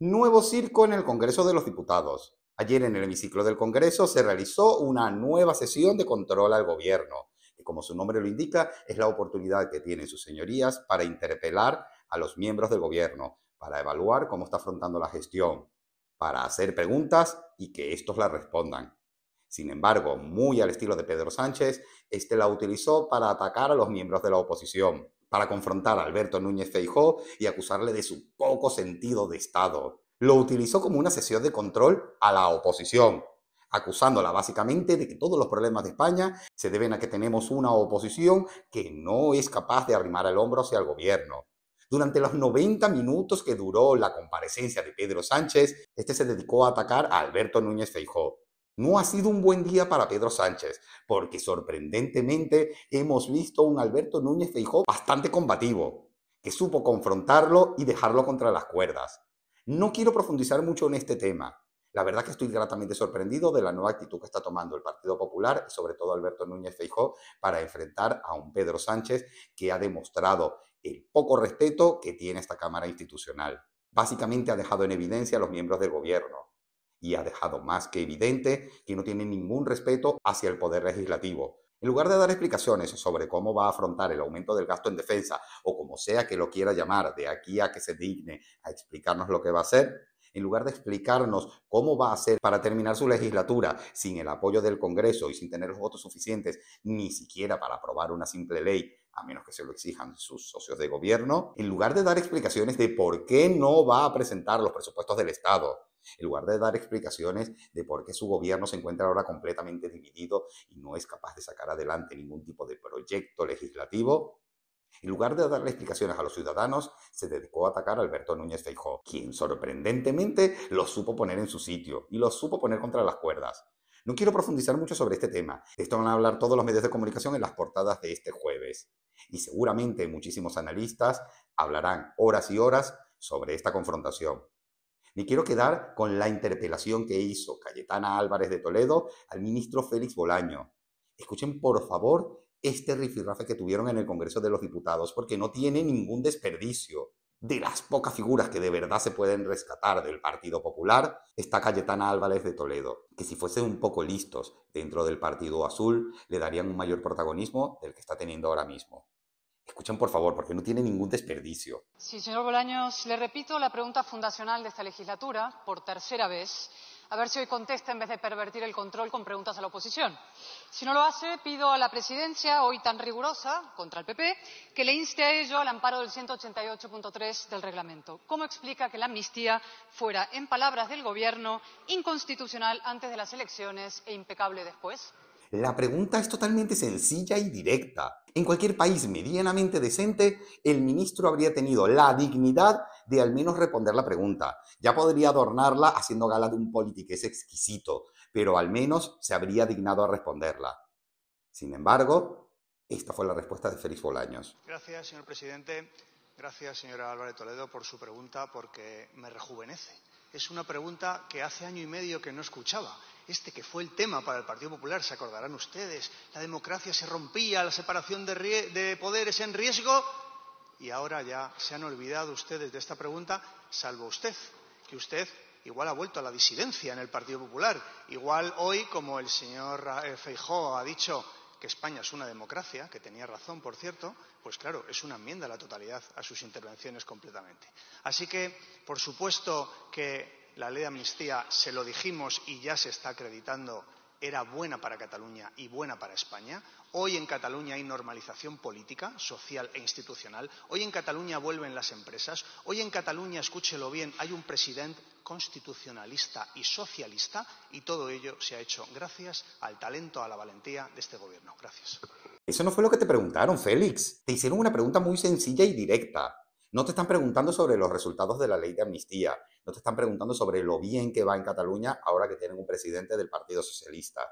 Nuevo circo en el Congreso de los Diputados. Ayer en el hemiciclo del Congreso se realizó una nueva sesión de control al gobierno, que como su nombre lo indica, es la oportunidad que tienen sus señorías para interpelar a los miembros del gobierno, para evaluar cómo está afrontando la gestión, para hacer preguntas y que estos las respondan. Sin embargo, muy al estilo de Pedro Sánchez, este la utilizó para atacar a los miembros de la oposición, para confrontar a Alberto Núñez Feijóo y acusarle de su poco sentido de Estado. Lo utilizó como una sesión de control a la oposición, acusándola básicamente de que todos los problemas de España se deben a que tenemos una oposición que no es capaz de arrimar el hombro hacia el gobierno. Durante los 90 minutos que duró la comparecencia de Pedro Sánchez, este se dedicó a atacar a Alberto Núñez Feijóo. No ha sido un buen día para Pedro Sánchez, porque sorprendentemente hemos visto un Alberto Núñez Feijóo bastante combativo, que supo confrontarlo y dejarlo contra las cuerdas. No quiero profundizar mucho en este tema. La verdad que estoy gratamente sorprendido de la nueva actitud que está tomando el Partido Popular y sobre todo Alberto Núñez Feijóo para enfrentar a un Pedro Sánchez que ha demostrado el poco respeto que tiene esta Cámara institucional. Básicamente ha dejado en evidencia a los miembros del gobierno y ha dejado más que evidente que no tiene ningún respeto hacia el poder legislativo. En lugar de dar explicaciones sobre cómo va a afrontar el aumento del gasto en defensa o como sea que lo quiera llamar de aquí a que se digne a explicarnos lo que va a hacer, en lugar de explicarnos cómo va a hacer para terminar su legislatura sin el apoyo del Congreso y sin tener los votos suficientes ni siquiera para aprobar una simple ley, a menos que se lo exijan sus socios de gobierno, en lugar de dar explicaciones de por qué no va a presentar los presupuestos del Estado, en lugar de dar explicaciones de por qué su gobierno se encuentra ahora completamente dividido y no es capaz de sacar adelante ningún tipo de proyecto legislativo, en lugar de darle explicaciones a los ciudadanos, se dedicó a atacar a Alberto Núñez Feijóo, quien sorprendentemente lo supo poner en su sitio y lo supo poner contra las cuerdas. No quiero profundizar mucho sobre este tema. De esto van a hablar todos los medios de comunicación en las portadas de este jueves. Y seguramente muchísimos analistas hablarán horas y horas sobre esta confrontación. Me quiero quedar con la interpelación que hizo Cayetana Álvarez de Toledo al ministro Félix Bolaño. Escuchen, por favor, este rifirrafe que tuvieron en el Congreso de los Diputados, porque no tiene ningún desperdicio. De las pocas figuras que de verdad se pueden rescatar del Partido Popular, está Cayetana Álvarez de Toledo, que si fuesen un poco listos dentro del Partido Azul, le darían un mayor protagonismo del que está teniendo ahora mismo. Escuchen, por favor, porque no tiene ningún desperdicio. Sí, señor Bolaños, le repito la pregunta fundacional de esta legislatura, por tercera vez, a ver si hoy contesta en vez de pervertir el control con preguntas a la oposición. Si no lo hace, pido a la presidencia, hoy tan rigurosa contra el PP, que le inste a ello al amparo del 188.3 del reglamento. ¿Cómo explica que la amnistía fuera, en palabras del Gobierno, inconstitucional antes de las elecciones e impecable después? La pregunta es totalmente sencilla y directa. En cualquier país medianamente decente, el ministro habría tenido la dignidad de al menos responder la pregunta. Ya podría adornarla haciendo gala de un politiqués exquisito, pero al menos se habría dignado a responderla. Sin embargo, esta fue la respuesta de Félix Bolaños. Gracias, señor presidente. Gracias, señora Álvarez Toledo, por su pregunta, porque me rejuvenece. Es una pregunta que hace año y medio que no escuchaba. Este que fue el tema para el Partido Popular, se acordarán ustedes, la democracia se rompía, la separación de poderes en riesgo, y ahora ya se han olvidado ustedes de esta pregunta, salvo usted, que usted igual ha vuelto a la disidencia en el Partido Popular. Igual hoy, como el señor Feijóo ha dicho que España es una democracia, que tenía razón, por cierto, pues claro, es una enmienda a la totalidad a sus intervenciones completamente. Así que, por supuesto que la ley de amnistía, se lo dijimos y ya se está acreditando, era buena para Cataluña y buena para España. Hoy en Cataluña hay normalización política, social e institucional. Hoy en Cataluña vuelven las empresas. Hoy en Cataluña, escúchelo bien, hay un presidente constitucionalista y socialista, y todo ello se ha hecho gracias al talento, a la valentía de este gobierno. Gracias. Eso no fue lo que te preguntaron, Félix. Te hicieron una pregunta muy sencilla y directa. No te están preguntando sobre los resultados de la ley de amnistía. No te están preguntando sobre lo bien que va en Cataluña ahora que tienen un presidente del Partido Socialista.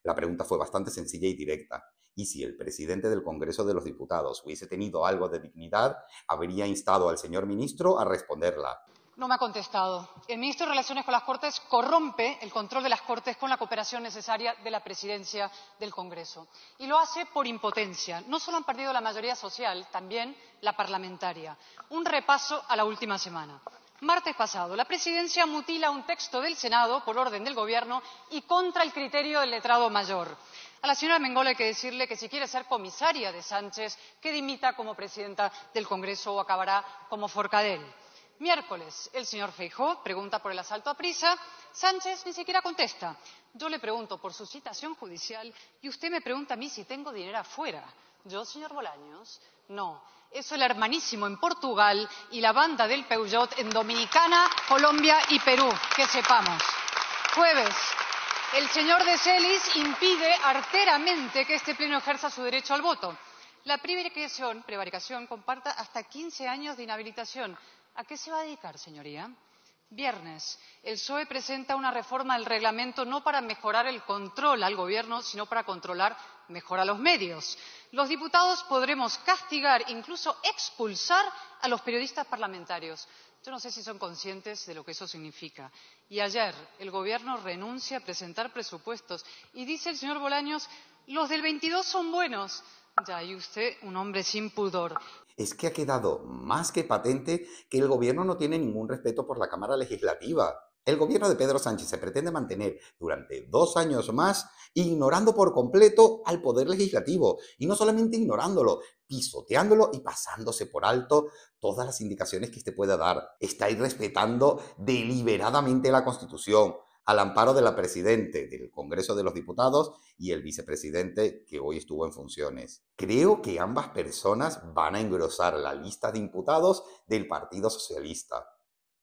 La pregunta fue bastante sencilla y directa. Y si el presidente del Congreso de los Diputados hubiese tenido algo de dignidad, habría instado al señor ministro a responderla. No me ha contestado. El ministro de Relaciones con las Cortes corrompe el control de las Cortes con la cooperación necesaria de la presidencia del Congreso. Y lo hace por impotencia. No solo han perdido la mayoría social, también la parlamentaria. Un repaso a la última semana. Martes pasado, la Presidencia mutila un texto del Senado por orden del Gobierno y contra el criterio del letrado mayor. A la señora Mengol hay que decirle que si quiere ser comisaria de Sánchez, que dimita como presidenta del Congreso o acabará como Forcadell. Miércoles, el señor Feijóo pregunta por el asalto a Prisa. Sánchez ni siquiera contesta. Yo le pregunto por su citación judicial y usted me pregunta a mí si tengo dinero afuera. ¿Yo, señor Bolaños? No. Eso el hermanísimo en Portugal y la banda del Peugeot en Dominicana, Colombia y Perú, que sepamos. Jueves, el señor de Celis impide arteramente que este pleno ejerza su derecho al voto. La prevaricación comparta hasta 15 años de inhabilitación. ¿A qué se va a dedicar, señoría? Viernes, el PSOE presenta una reforma del reglamento no para mejorar el control al Gobierno, sino para controlar mejor a los medios. Los diputados podremos castigar, incluso expulsar a los periodistas parlamentarios. Yo no sé si son conscientes de lo que eso significa. Y ayer el Gobierno renuncia a presentar presupuestos y dice el señor Bolaños, los del 22 son buenos. Ya, y usted, un hombre sin pudor. Es que ha quedado más que patente que el gobierno no tiene ningún respeto por la Cámara Legislativa. El gobierno de Pedro Sánchez se pretende mantener durante 2 años más ignorando por completo al Poder Legislativo. Y no solamente ignorándolo, pisoteándolo y pasándose por alto todas las indicaciones que éste pueda dar. Está irrespetando deliberadamente la Constitución, al amparo de la Presidente del Congreso de los Diputados y el vicepresidente que hoy estuvo en funciones. Creo que ambas personas van a engrosar la lista de imputados del Partido Socialista.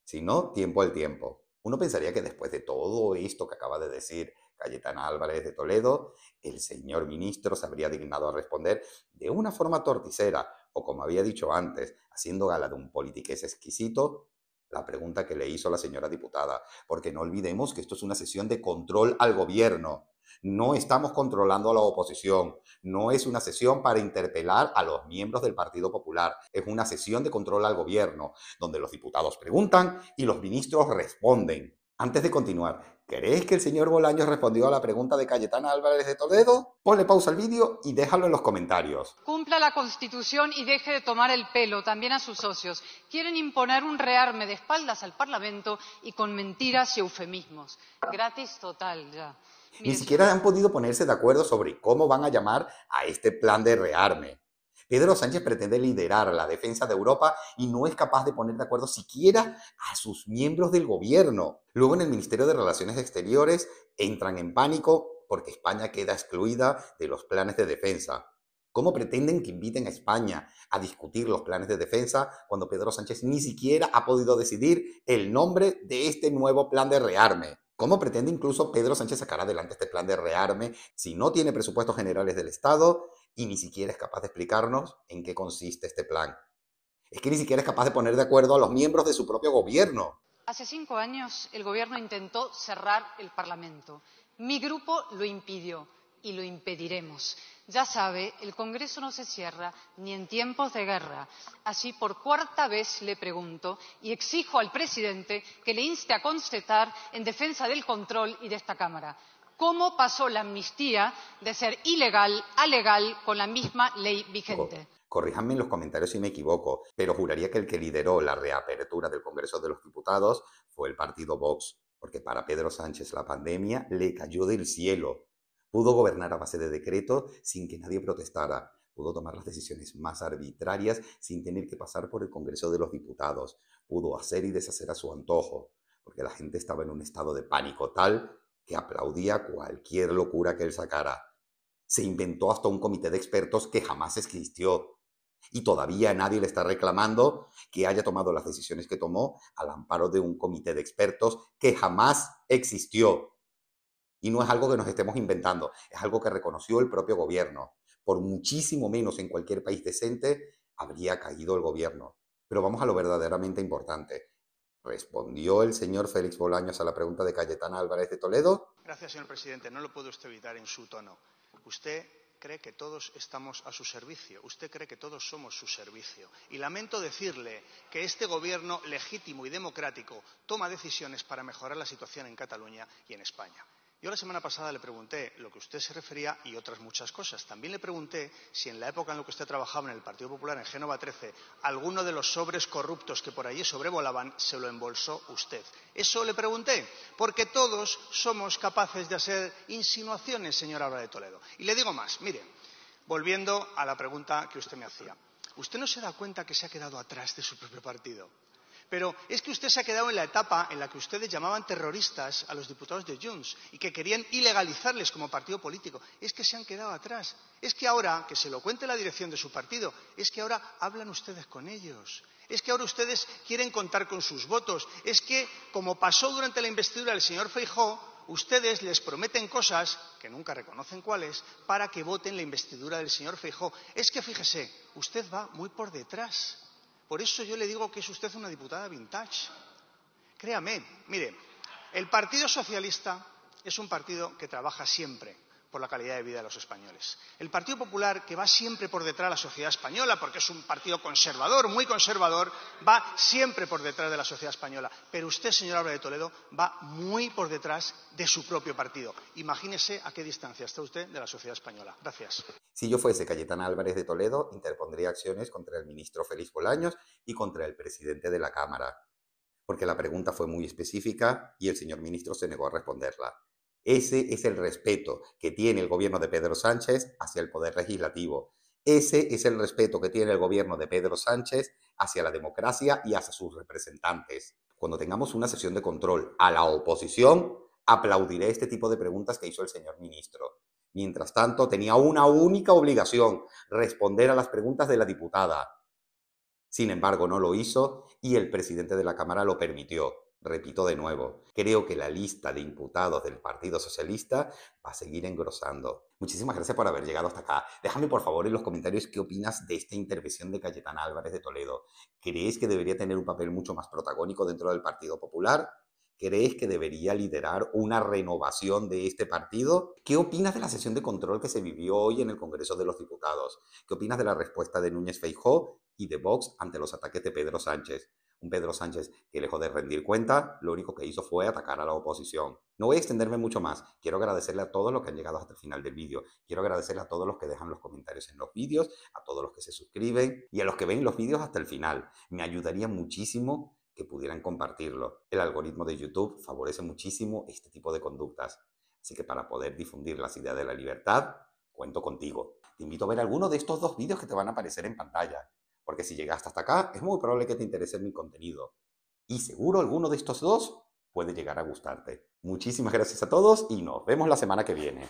Si no, tiempo al tiempo. Uno pensaría que después de todo esto que acaba de decir Cayetana Álvarez de Toledo, el señor ministro se habría dignado a responder de una forma torticera, o como había dicho antes, haciendo gala de un politiqués exquisito, la pregunta que le hizo la señora diputada, porque no olvidemos que esto es una sesión de control al gobierno. No estamos controlando a la oposición, no es una sesión para interpelar a los miembros del Partido Popular, es una sesión de control al gobierno, donde los diputados preguntan y los ministros responden. Antes de continuar, ¿crees que el señor Bolaños respondió a la pregunta de Cayetana Álvarez de Toledo? Ponle pausa al vídeo y déjalo en los comentarios. Cumpla la Constitución y deje de tomar el pelo, también a sus socios. Quieren imponer un rearme de espaldas al Parlamento y con mentiras y eufemismos. Gratis total, ya. Ni siquiera han podido ponerse de acuerdo sobre cómo van a llamar a este plan de rearme. Pedro Sánchez pretende liderar la defensa de Europa y no es capaz de poner de acuerdo siquiera a sus miembros del gobierno. Luego en el Ministerio de Relaciones Exteriores entran en pánico porque España queda excluida de los planes de defensa. ¿Cómo pretenden que inviten a España a discutir los planes de defensa cuando Pedro Sánchez ni siquiera ha podido decidir el nombre de este nuevo plan de rearme? ¿Cómo pretende incluso Pedro Sánchez sacar adelante este plan de rearme si no tiene presupuestos generales del Estado y ni siquiera es capaz de explicarnos en qué consiste este plan? Es que ni siquiera es capaz de poner de acuerdo a los miembros de su propio gobierno. Hace 5 años el Gobierno intentó cerrar el Parlamento. Mi grupo lo impidió y lo impediremos. Ya sabe, el Congreso no se cierra ni en tiempos de guerra. Así, por 4ª vez le pregunto y exijo al presidente que le inste a contestar en defensa del control y de esta Cámara. ¿Cómo pasó la amnistía de ser ilegal a legal con la misma ley vigente? Corríjanme en los comentarios si me equivoco, pero juraría que el que lideró la reapertura del Congreso de los Diputados fue el partido Vox, porque para Pedro Sánchez la pandemia le cayó del cielo. Pudo gobernar a base de decreto sin que nadie protestara. Pudo tomar las decisiones más arbitrarias sin tener que pasar por el Congreso de los Diputados. Pudo hacer y deshacer a su antojo, porque la gente estaba en un estado de pánico tal que aplaudía cualquier locura que él sacara. Se inventó hasta un comité de expertos que jamás existió. Y todavía nadie le está reclamando que haya tomado las decisiones que tomó al amparo de un comité de expertos que jamás existió. Y no es algo que nos estemos inventando, es algo que reconoció el propio gobierno. Por muchísimo menos en cualquier país decente habría caído el gobierno. Pero vamos a lo verdaderamente importante. ¿Respondió el señor Félix Bolaños a la pregunta de Cayetana Álvarez de Toledo? Gracias, señor presidente. No lo puede usted evitar en su tono. Usted cree que todos estamos a su servicio. Usted cree que todos somos su servicio. Y lamento decirle que este gobierno legítimo y democrático toma decisiones para mejorar la situación en Cataluña y en España. Yo la semana pasada le pregunté lo que usted se refería y otras muchas cosas. También le pregunté si en la época en la que usted trabajaba en el Partido Popular, en Génova 13, alguno de los sobres corruptos que por allí sobrevolaban se lo embolsó usted. Eso le pregunté, porque todos somos capaces de hacer insinuaciones, señor Álvarez de Toledo. Y le digo más, mire, volviendo a la pregunta que usted me hacía. ¿Usted no se da cuenta que se ha quedado atrás de su propio partido? Pero es que usted se ha quedado en la etapa en la que ustedes llamaban terroristas a los diputados de Junts y que querían ilegalizarles como partido político. Es que se han quedado atrás. Es que ahora, que se lo cuente la dirección de su partido, es que ahora hablan ustedes con ellos. Es que ahora ustedes quieren contar con sus votos. Es que, como pasó durante la investidura del señor Feijóo, ustedes les prometen cosas, que nunca reconocen cuáles, para que voten la investidura del señor Feijóo. Es que, fíjese, usted va muy por detrás. Por eso yo le digo que es usted una diputada vintage. Créame, mire, el Partido Socialista es un partido que trabaja siempre por la calidad de vida de los españoles. El Partido Popular, que va siempre por detrás de la sociedad española, porque es un partido conservador, muy conservador, va siempre por detrás de la sociedad española. Pero usted, señor Álvarez de Toledo, va muy por detrás de su propio partido. Imagínese a qué distancia está usted de la sociedad española. Gracias. Si yo fuese Cayetana Álvarez de Toledo, interpondría acciones contra el ministro Félix Bolaños y contra el presidente de la Cámara, porque la pregunta fue muy específica y el señor ministro se negó a responderla. Ese es el respeto que tiene el gobierno de Pedro Sánchez hacia el poder legislativo. Ese es el respeto que tiene el gobierno de Pedro Sánchez hacia la democracia y hacia sus representantes. Cuando tengamos una sesión de control a la oposición, aplaudiré este tipo de preguntas que hizo el señor ministro. Mientras tanto, tenía una única obligación: responder a las preguntas de la diputada. Sin embargo, no lo hizo y el presidente de la Cámara lo permitió. Repito de nuevo, creo que la lista de imputados del Partido Socialista va a seguir engrosando. Muchísimas gracias por haber llegado hasta acá. Déjame por favor en los comentarios qué opinas de esta intervención de Cayetana Álvarez de Toledo. ¿Crees que debería tener un papel mucho más protagónico dentro del Partido Popular? ¿Crees que debería liderar una renovación de este partido? ¿Qué opinas de la sesión de control que se vivió hoy en el Congreso de los Diputados? ¿Qué opinas de la respuesta de Núñez Feijóo y de Vox ante los ataques de Pedro Sánchez? Un Pedro Sánchez que, lejos de rendir cuenta, lo único que hizo fue atacar a la oposición. No voy a extenderme mucho más. Quiero agradecerle a todos los que han llegado hasta el final del vídeo. Quiero agradecerle a todos los que dejan los comentarios en los vídeos, a todos los que se suscriben y a los que ven los vídeos hasta el final. Me ayudaría muchísimo que pudieran compartirlo. El algoritmo de YouTube favorece muchísimo este tipo de conductas. Así que para poder difundir las ideas de la libertad, cuento contigo. Te invito a ver alguno de estos dos vídeos que te van a aparecer en pantalla, porque si llegaste hasta acá, es muy probable que te interese mi contenido. Y seguro alguno de estos dos puede llegar a gustarte. Muchísimas gracias a todos y nos vemos la semana que viene.